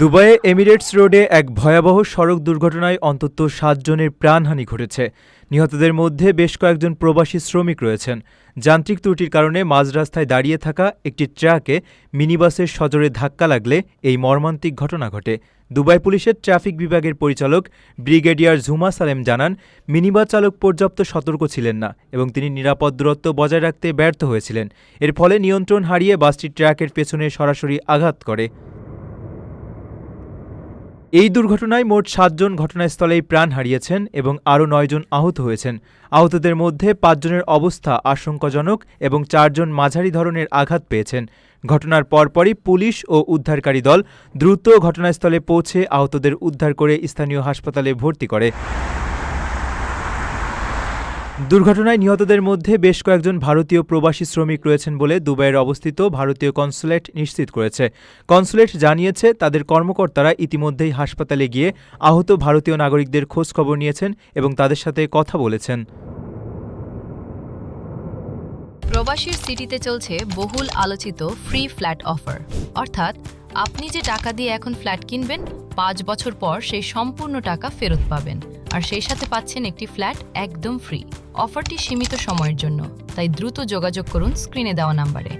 দুবাইয়ে এমিরেটস রোডে এক ভয়াবহ সড়ক দুর্ঘটনায় অন্তত ৭ জনের প্রাণহানি ঘটেছে। নিহতদের মধ্যে বেশ কয়েকজন প্রবাসী শ্রমিক রয়েছেন। যান্ত্রিক ত্রুটির কারণে মাঝ রাস্তায় দাঁড়িয়ে থাকা একটি ট্রাকে মিনিবাসের সজোরে ধাক্কা লাগলে এই মর্মান্তিক ঘটনা ঘটে। দুবাই পুলিশের ট্রাফিক বিভাগের পরিচালক ব্রিগেডিয়ার ঝুমা সালেম জানান, মিনিবাস চালক পর্যাপ্ত সতর্ক ছিলেন না এবং তিনি নিরাপদ দূরত্ব বজায় রাখতে ব্যর্থ হয়েছিলেন। এর ফলে নিয়ন্ত্রণ হারিয়ে বাসটি ট্রাকের পেছনে সরাসরি আঘাত করে। এই দুর্ঘটনায় মোট ৭ জন ঘটনাস্থলেই প্রাণ হারিয়েছেন এবং আরও ৯ জন আহত হয়েছেন। আহতদের মধ্যে ৫ জনের অবস্থা আশঙ্কাজনক এবং ৪ জন মাঝারি ধরনের আঘাত পেয়েছেন। ঘটনার পরপরই পুলিশ ও উদ্ধারকারী দল দ্রুত ঘটনাস্থলে পৌঁছে আহতদের উদ্ধার করে স্থানীয় হাসপাতালে ভর্তি করে। দুর্ঘটনায় নিহতদের মধ্যে বেশ কয়েকজন ভারতীয় প্রবাসী শ্রমিক রয়েছেন বলে দুবাইয়ের অবস্থিত ভারতীয় কনস্যুলেট নিশ্চিত করেছে। কনস্যুলেট জানিয়েছে, তাদের কর্মকর্তারা ইতিমধ্যেই হাসপাতালে গিয়ে আহত ভারতীয় নাগরিকদের খোঁজখবর নিয়েছেন এবং তাদের সাথে কথা বলেছেন। প্রবাসীর সিটিতে চলছে বহুল আলোচিত ফ্রি ফ্ল্যাট অফার, অর্থাৎ আপনি যে টাকা দিয়ে এখন ফ্ল্যাট কিনবেন ৫ বছর পর সেই সম্পূর্ণ টাকা ফেরত পাবেন, আর সেই সাথে পাচ্ছেন একটি ফ্ল্যাট একদম ফ্রি। অফারটি সীমিত সময়ের জন্য, তাই দ্রুত যোগাযোগ করুন স্ক্রিনে দেওয়া নাম্বারে।